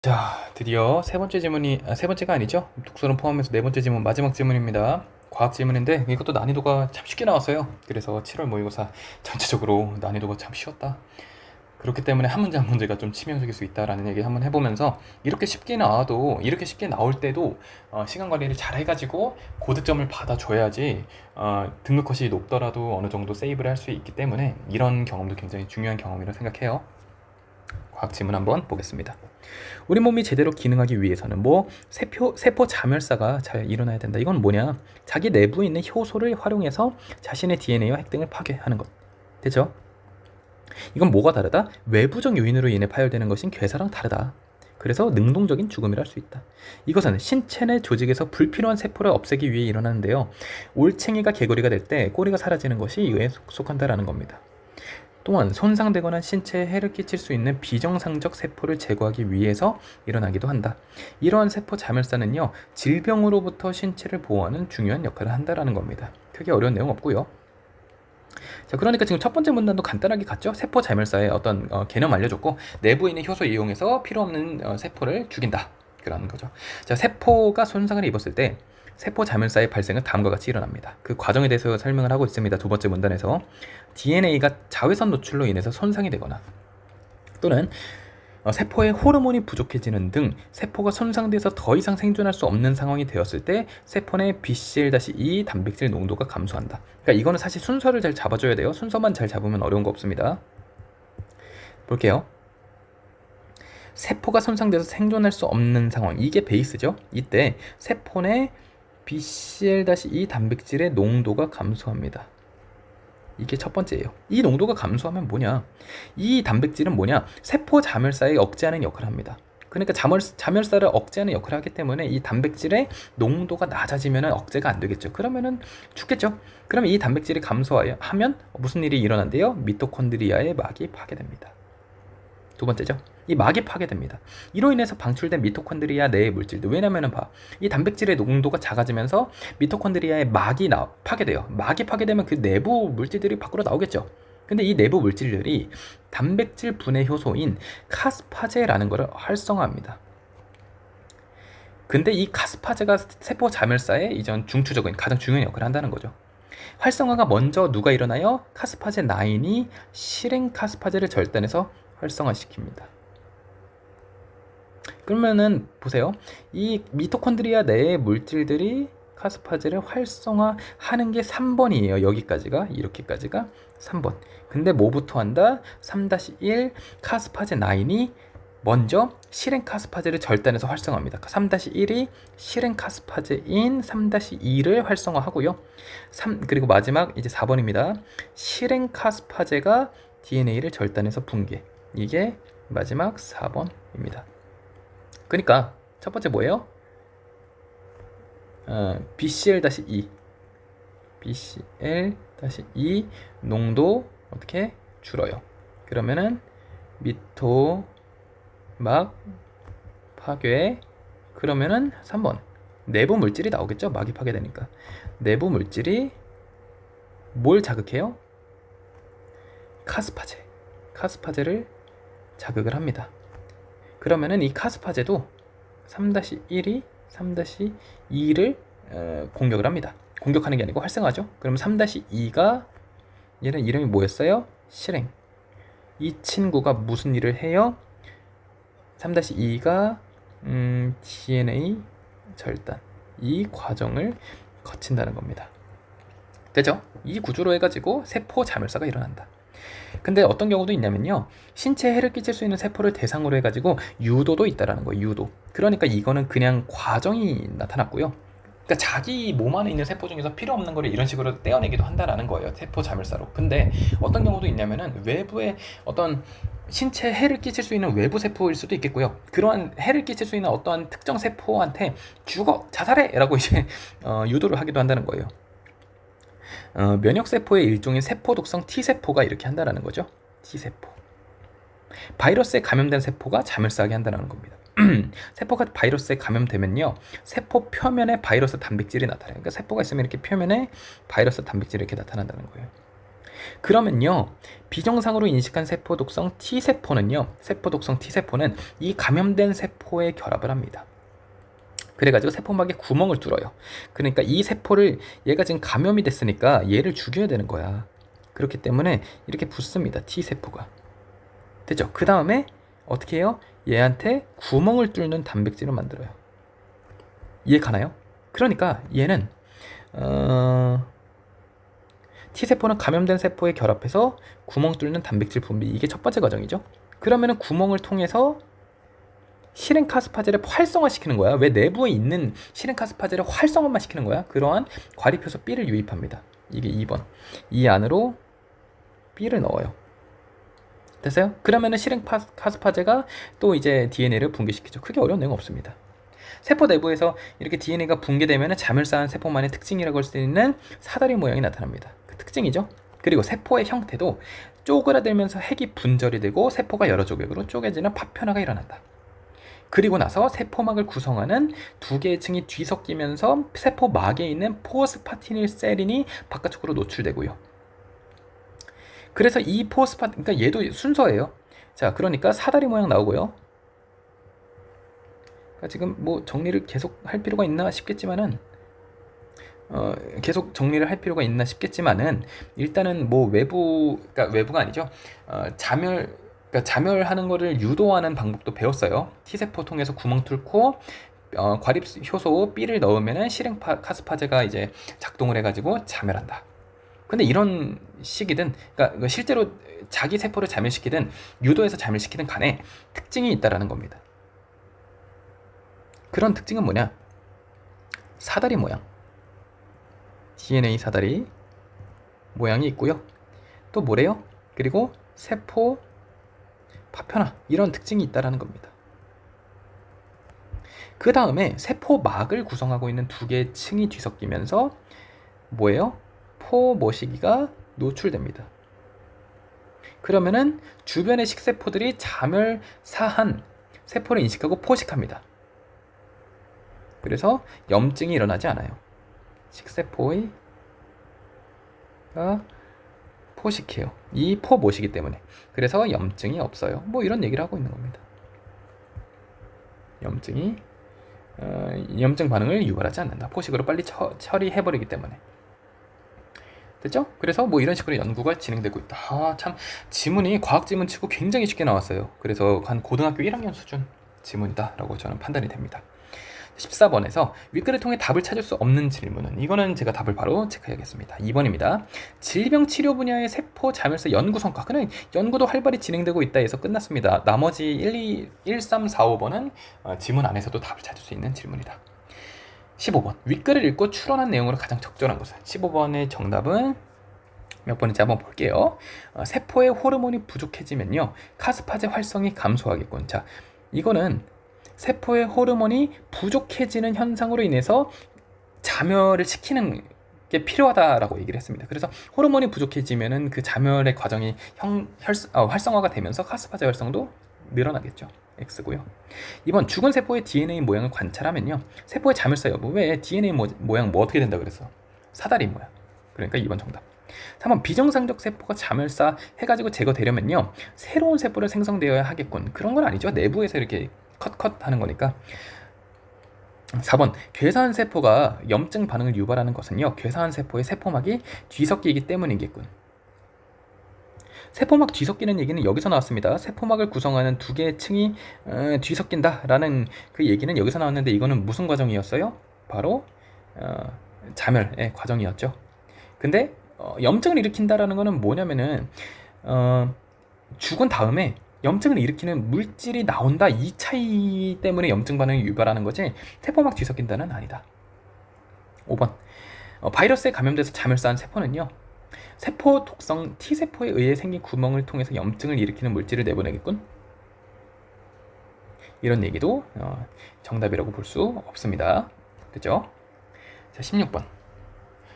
자, 드디어 세 번째가 아니죠? 독서는 포함해서 네 번째 지문, 마지막 지문입니다. 과학 지문인데 이것도 난이도가 참 쉽게 나왔어요. 그래서 7월 모의고사 전체적으로 난이도가 참 쉬웠다. 그렇기 때문에 한 문제 한 문제가 좀 치명적일 수 있다라는 얘기 한번 해보면서 이렇게 쉽게 나와도 이렇게 쉽게 나올 때도 시간 관리를 잘 해가지고 고득점을 받아줘야지 등급 컷이 높더라도 어느 정도 세이브를 할 수 있기 때문에 이런 경험도 굉장히 중요한 경험이라고 생각해요. 과학 지문 한번 보겠습니다. 우리 몸이 제대로 기능하기 위해서는 세포 자멸사가 잘 일어나야 된다. 이건 뭐냐? 자기 내부에 있는 효소를 활용해서 자신의 DNA와 핵등을 파괴하는 것. 되죠? 이건 뭐가 다르다? 외부적 요인으로 인해 파열되는 것인 괴사랑 다르다. 그래서 능동적인 죽음이라 할 수 있다. 이것은 신체 내 조직에서 불필요한 세포를 없애기 위해 일어나는데요. 올챙이가 개구리가 될 때 꼬리가 사라지는 것이 이에 속한다라는 겁니다. 또한 손상되거나 신체에 해를 끼칠 수 있는 비정상적 세포를 제거하기 위해서 일어나기도 한다. 이러한 세포 자멸사는요, 질병으로부터 신체를 보호하는 중요한 역할을 한다라는 겁니다. 크게 어려운 내용 없고요. 자, 그러니까 지금 첫 번째 문단도 간단하게 갔죠. 세포 자멸사의 어떤 개념 알려줬고, 내부에 있는 효소 이용해서 필요 없는 세포를 죽인다. 그러는 거죠. 자, 세포가 손상을 입었을 때 세포 자멸사의 발생은 다음과 같이 일어납니다. 그 과정에 대해서 설명을 하고 있습니다. 두 번째 문단에서 DNA가 자외선 노출로 인해서 손상이 되거나 또는 세포의 호르몬이 부족해지는 등 세포가 손상돼서 더 이상 생존할 수 없는 상황이 되었을 때 세포 내 BCL-2 단백질 농도가 감소한다. 그러니까 이거는 사실 순서를 잘 잡아줘야 돼요. 순서만 잘 잡으면 어려운 거 없습니다. 볼게요. 세포가 손상돼서 생존할 수 없는 상황, 이게 베이스죠. 이때 세포 내 BCL-2 단백질의 농도가 감소합니다. 이게 첫 번째예요. 이 농도가 감소하면 뭐냐? 이 단백질은 뭐냐? 세포 자멸사에 억제하는 역할을 합니다. 그러니까 자멸사를 억제하는 역할을 하기 때문에 이 단백질의 농도가 낮아지면 억제가 안 되겠죠. 그러면은 죽겠죠. 그러면 이 단백질이 감소하면 무슨 일이 일어난대요? 미토콘드리아의 막이 파괴됩니다. 두 번째죠. 이 막이 파괴됩니다. 이로 인해서 방출된 미토콘드리아 내의 물질들, 왜냐면은 이 단백질의 농도가 작아지면서 미토콘드리아의 막이 파괴돼요. 막이 파괴되면 그 내부 물질들이 밖으로 나오겠죠. 근데 이 내부 물질들이 단백질 분해 효소인 카스파제라는 것을 활성화합니다. 근데 이 카스파제가 세포 자멸사의 이전 중추적인 가장 중요한 역할을 한다는 거죠. 활성화가 먼저 누가 일어나요? 카스파제 9이 실행 카스파제를 절단해서 활성화시킵니다. 그러면은 보세요. 이 미토콘드리아 내의 물질들이 카스파제를 활성화하는 게 3번이에요. 여기까지가 이렇게까지가 3번. 근데 뭐부터 한다? 3-1 카스파제 9이 먼저 실행 카스파제를 절단해서 활성화합니다. 3-1이 실행 카스파제인 3-2를 활성화하고요. 그리고 마지막 이제 4번입니다. 실행 카스파제가 DNA를 절단해서 붕괴. 이게 마지막 4번입니다. 그러니까 첫 번째 뭐예요? BCL-2 BCL-2 농도 어떻게 줄어요? 그러면은 미토막 파괴, 그러면은 3번 내부 물질이 나오겠죠? 막이 파괴되니까 내부 물질이 뭘 자극해요? 카스파제를 자극을 합니다. 그러면은 이 카스파제도 3-1이 3-2를 공격을 합니다. 공격하는 게 아니고 활성화죠. 그럼 3-2가 얘는 이름이 뭐였어요? 실행. 이 친구가 무슨 일을 해요? 3-2가 DNA 절단, 이 과정을 거친다는 겁니다. 되죠? 이 구조로 해가지고 세포 자멸사가 일어난다. 근데 어떤 경우도 있냐면요, 신체에 해를 끼칠 수 있는 세포를 대상으로 해가지고 유도도 있다라는 거예요. 유도. 그러니까 이거는 그냥 과정이 나타났고요. 그러니까 자기 몸 안에 있는 세포 중에서 필요 없는 거를 이런 식으로 떼어내기도 한다라는 거예요. 세포 자멸사로. 근데 어떤 경우도 있냐면은 외부에 어떤 신체에 해를 끼칠 수 있는 외부 세포일 수도 있겠고요. 그러한 해를 끼칠 수 있는 어떠한 특정 세포한테 자살해라고 이제 유도를 하기도 한다는 거예요. 면역세포의 일종인 세포독성 T세포가 이렇게 한다는 거죠. T세포. 바이러스에 감염된 세포가 자멸사하게 한다는 겁니다. 세포가 바이러스에 감염되면요, 세포 표면에 바이러스 단백질이 나타나요. 그러니까 세포가 있으면 이렇게 표면에 바이러스 단백질이 이렇게 나타난다는 거예요. 그러면요, 비정상으로 인식한 세포 독성 T세포는요, 세포 독성 T세포는 이 감염된 세포에 결합을 합니다. 그래가지고 세포막에 구멍을 뚫어요. 그러니까 이 세포를, 얘가 지금 감염이 됐으니까 얘를 죽여야 되는 거야. 그렇기 때문에 이렇게 붙습니다, T세포가. 됐죠? 그 다음에 어떻게 해요? 얘한테 구멍을 뚫는 단백질을 만들어요. 이해 가나요? 그러니까 얘는 T세포는 감염된 세포에 결합해서 구멍 뚫는 단백질 분비, 이게 첫 번째 과정이죠. 그러면은 구멍을 통해서 실행카스파제를 활성화시키는 거야. 왜 내부에 있는 실행카스파제를 활성화만 시키는 거야? 그러한 과립효소 B를 유입합니다. 이게 2번. 이 안으로 B를 넣어요. 됐어요? 그러면은 실행카스파제가 또 이제 DNA를 붕괴시키죠. 크게 어려운 내용 없습니다. 세포 내부에서 이렇게 DNA가 붕괴되면 자멸사한 세포만의 특징이라고 할 수 있는 사다리 모양이 나타납니다. 그 특징이죠. 그리고 세포의 형태도 쪼그라들면서 핵이 분절이 되고 세포가 여러 조각으로 쪼개지는 파편화가 일어난다. 그리고 나서 세포막을 구성하는 두 개의 층이 뒤섞이면서 세포막에 있는 포스파티닐세린이 바깥쪽으로 노출되고요. 그래서 이 그러니까 얘도 순서예요. 자, 그러니까 사다리 모양 나오고요. 그러니까 지금 뭐 정리를 계속 할 필요가 있나 싶겠지만은 일단은 뭐 그러니까 외부가 아니죠. 그러니까 자멸하는 거를 유도하는 방법도 배웠어요. T세포 통해서 구멍 뚫고 과립 효소 B를 넣으면은 실행카스파제가 이제 작동을 해가지고 자멸한다. 근데 이런 식이든, 그러니까 실제로 자기 세포를 자멸시키든 유도해서 자멸시키든 간에 특징이 있다라는 겁니다. 그런 특징은 뭐냐? 사다리 모양, DNA 사다리 모양이 있고요. 또 뭐래요? 그리고 세포 파편화, 이런 특징이 있다라는 겁니다. 그 다음에 세포막을 구성하고 있는 두 개의 층이 뒤섞이면서 뭐예요? 포모시기가 노출됩니다. 그러면은 주변의 식세포들이 자멸사한 세포를 인식하고 포식합니다. 그래서 염증이 일어나지 않아요. 식세포가 포식해요. 이 포모시기 때문에. 그래서 염증이 없어요. 뭐 이런 얘기를 하고 있는 겁니다. 염증 반응을 유발하지 않는다. 포식으로 빨리 처리해버리기 때문에. 됐죠? 그래서 뭐 이런 식으로 연구가 진행되고 있다. 참 지문이 과학 지문 치고 굉장히 쉽게 나왔어요. 그래서 한 고등학교 1학년 수준 지문이다 라고 저는 판단이 됩니다. 14번에서 윗글을 통해 답을 찾을 수 없는 질문은, 이거는 제가 답을 바로 체크해야겠습니다. 2번입니다. 질병 치료 분야의 세포 자멸사 연구 성과. 그냥 연구도 활발히 진행되고 있다 해서 끝났습니다. 나머지 1, 3, 4, 5번은 지문 안에서도 답을 찾을 수 있는 질문이다. 15번. 윗글을 읽고 추론한 내용으로 가장 적절한 것은? 15번의 정답은 몇 번인지 한번 볼게요. 세포의 호르몬이 부족해지면요, 카스파제 활성이 감소하겠군. 자, 이거는 세포의 호르몬이 부족해지는 현상으로 인해서 자멸을 시키는 게 필요하다라고 얘기를 했습니다. 그래서 호르몬이 부족해지면은 그 자멸의 과정이 활성화가 되면서 카스파제 활성도 늘어나겠죠. X고요. 2번, 죽은 세포의 DNA 모양을 관찰하면요, 세포의 자멸사 여부. 왜 DNA 모양 뭐 어떻게 된다 그랬어? 사다리 모양. 그러니까 2번 정답. 3번, 비정상적 세포가 자멸사 해가지고 제거되려면요, 새로운 세포를 생성되어야 하겠군. 그런 건 아니죠. 내부에서 이렇게 컷 하는 거니까. 4번, 괴사한 세포가 염증 반응을 유발하는 것은요, 괴사한 세포의 세포막이 뒤섞이기 때문이겠군. 세포막 뒤섞이는 얘기는 여기서 나왔습니다. 세포막을 구성하는 두 개의 층이 뒤섞인다라는 그 얘기는 여기서 나왔는데, 이거는 무슨 과정이었어요? 바로 자멸의 과정이었죠. 근데 염증을 일으킨다라는 거는 뭐냐면은 죽은 다음에 염증을 일으키는 물질이 나온다, 이 차이 때문에 염증 반응을 유발하는 거지 세포막 뒤섞인다는 아니다. 5번, 바이러스에 감염돼서 자멸사한 세포는요, 세포 독성 T세포에 의해 생긴 구멍을 통해서 염증을 일으키는 물질을 내보내겠군. 이런 얘기도 정답이라고 볼 수 없습니다. 그죠? 자, 16번.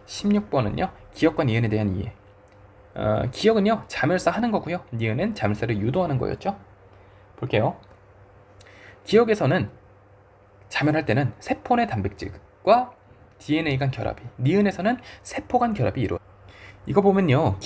16번은요, 기억과 니은에 대한 이해. 기억은요, 자멸사 하는 거고요, 니은은 자멸사를 유도하는 거였죠. 볼게요. 기억에서는 자멸할 때는 세포 내 단백질과 DNA 간 결합이, 니은에서는 세포 간 결합이 이루어져요. 이거 보면요.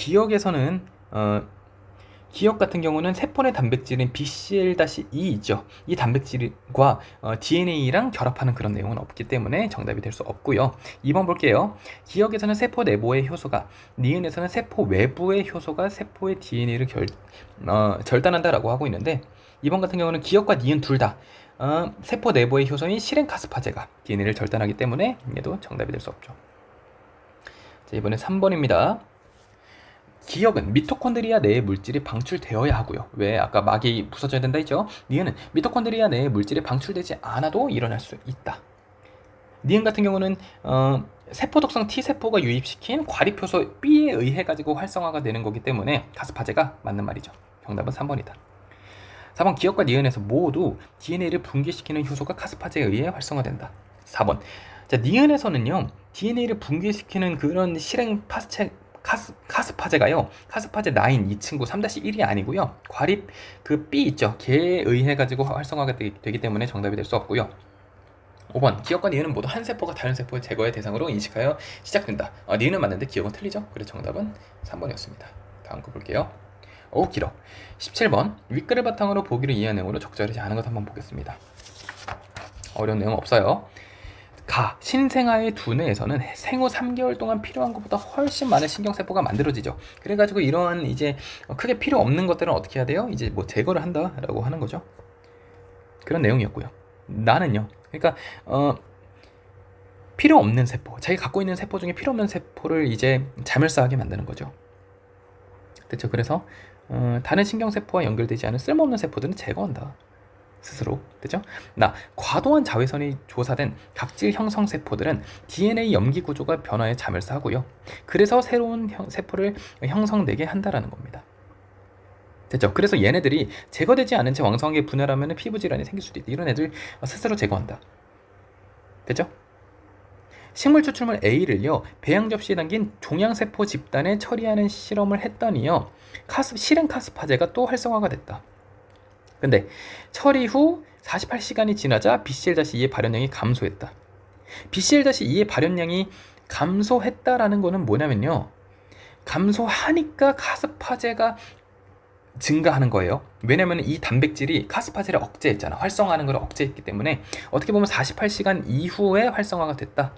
기억 같은 경우는 세포 내 단백질인 BCL-2 있죠. 이 단백질과 DNA랑 결합하는 그런 내용은 없기 때문에 정답이 될 수 없고요. 2번 볼게요. 기억에서는 세포 내부의 효소가, 니은에서는 세포 외부의 효소가 세포의 DNA를 절단한다라고 하고 있는데, 2번 같은 경우는 기억과 니은 둘 다 세포 내부의 효소인 실행카스파제가 DNA를 절단하기 때문에 얘도 정답이 될 수 없죠. 자, 이번에 3번입니다. 기억은 미토콘드리아 내의 물질이 방출되어야 하고요. 왜? 아까 막이 부서져야 된다 했죠? 니은은 미토콘드리아 내의 물질이 방출되지 않아도 일어날 수 있다. 니은 같은 경우는 세포 독성 T세포가 유입시킨 과립효소 B에 의해 가지고 활성화가 되는 거기 때문에 카스파제가 맞는 말이죠. 정답은 3번이다. 4번 기억과 니은에서 모두 DNA를 분괴시키는 효소가 카스파제에 의해 활성화된다. 4번 자, 니은에서는요 DNA를 분괴시키는 그런 카스파제가요 카스파제 9 이 친구 3-1이 아니고요 과립 그 B 있죠 걔에 의해 가지고 활성화가 되기 때문에 정답이 될 수 없고요. 5번 기억과 니은은 모두 한 세포가 다른 세포의 제거의 대상으로 인식하여 시작된다. 니은은 맞는데 기억은 틀리죠. 그래서 정답은 3번이었습니다. 다음 거 볼게요. 오 길어. 17번 윗글을 바탕으로 보기를 이해한 내용으로 적절하지 않은 것 한번 보겠습니다. 어려운 내용 없어요. 신생아의 두뇌에서는 생후 3개월 동안 필요한 것보다 훨씬 많은 신경세포가 만들어지죠. 그래가지고 이러한 이제 크게 필요 없는 것들은 어떻게 해야 돼요? 이제 뭐 제거를 한다라고 하는 거죠. 그런 내용이었고요. 나는요. 그러니까 필요 없는 세포, 자기가 갖고 있는 세포 중에 필요 없는 세포를 이제 자멸사하게 만드는 거죠. 됐죠? 그래서 다른 신경세포와 연결되지 않은 쓸모없는 세포들은 제거한다. 스스로. 됐죠? 과도한 자외선이 조사된 각질 형성 세포들은 DNA 염기 구조가 변화에 자멸사하고요. 그래서 새로운 세포를 형성되게 한다라는 겁니다. 됐죠? 그래서 얘네들이 제거되지 않은 채 왕성하게 분열하면 피부 질환이 생길 수도 있다. 이런 애들 스스로 제거한다. 됐죠? 식물 추출물 A를요 배양 접시에 담긴 종양세포 집단에 처리하는 실험을 했더니요 실행 카스파제가 또 활성화가 됐다. 근데 처리 후 48시간이 지나자 BCL-2의 발현량이 감소했다. BCL-2의 발현량이 감소했다라는 거는 뭐냐면요 감소하니까 카스파제가 증가하는 거예요. 왜냐면 이 단백질이 카스파제를 억제했잖아. 활성화하는 걸 억제했기 때문에 어떻게 보면 48시간 이후에 활성화가 됐다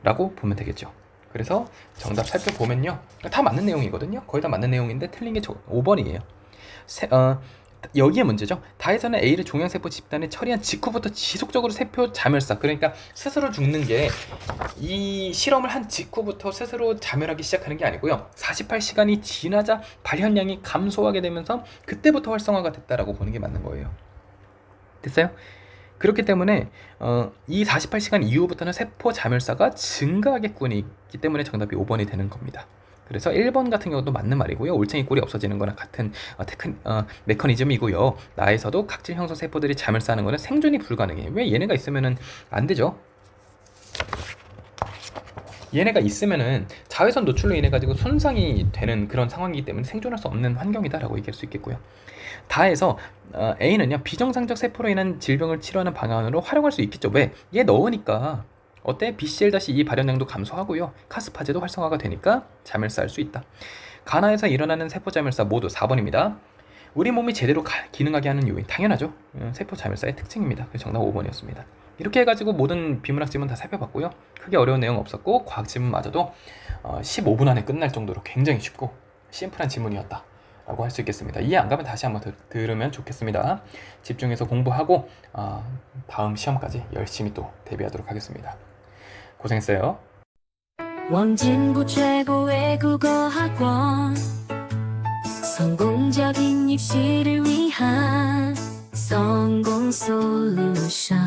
라고 보면 되겠죠. 그래서 정답 살펴보면요 다 맞는 내용이거든요. 거의 다 맞는 내용인데 틀린 게 5번이에요. 여기에 문제죠. 다에서는 A를 종양세포 집단에 처리한 직후부터 지속적으로 세포 자멸사, 그러니까 스스로 죽는 게 이 실험을 한 직후부터 스스로 자멸하기 시작하는 게 아니고요 48시간이 지나자 발현량이 감소하게 되면서 그때부터 활성화가 됐다라고 보는 게 맞는 거예요. 됐어요? 그렇기 때문에 이 48시간 이후부터는 세포 자멸사가 증가하겠군이기 때문에 정답이 5번이 되는 겁니다. 그래서 1번 같은 경우도 맞는 말이고요. 올챙이 꼴이 없어지는 거나 같은 메커니즘이고요. 나에서도 각질 형성 세포들이 자멸사하는 거는 생존이 불가능해. 왜? 얘네가 있으면은 안 되죠. 얘네가 있으면은 자외선 노출로 인해 가지고 손상이 되는 그런 상황이기 때문에 생존할 수 없는 환경이다라고 얘기할 수 있겠고요. 다에서 A는요 비정상적 세포로 인한 질병을 치료하는 방안으로 활용할 수 있겠죠. 왜? 얘 넣으니까 어때? BCL-2 발현량도 감소하고요 카스파제도 활성화가 되니까 자멸사할 수 있다. 가나에서 일어나는 세포 자멸사 모두 4번입니다. 우리 몸이 제대로 기능하게 하는 요인 당연하죠. 세포 자멸사의 특징입니다. 그래서 정답 5번이었습니다. 이렇게 해가지고 모든 비문학 지문 다 살펴봤고요. 크게 어려운 내용 없었고 과학 지문마저도 15분 안에 끝날 정도로 굉장히 쉽고 심플한 지문이었다 라고 할 수 있겠습니다. 이해 안 가면 다시 한번 들으면 좋겠습니다. 집중해서 공부하고 다음 시험까지 열심히 또 대비하도록 하겠습니다. 고생했어요. 원진구 최고의 국어학원 성공적인 입시를 위한 성공 솔루션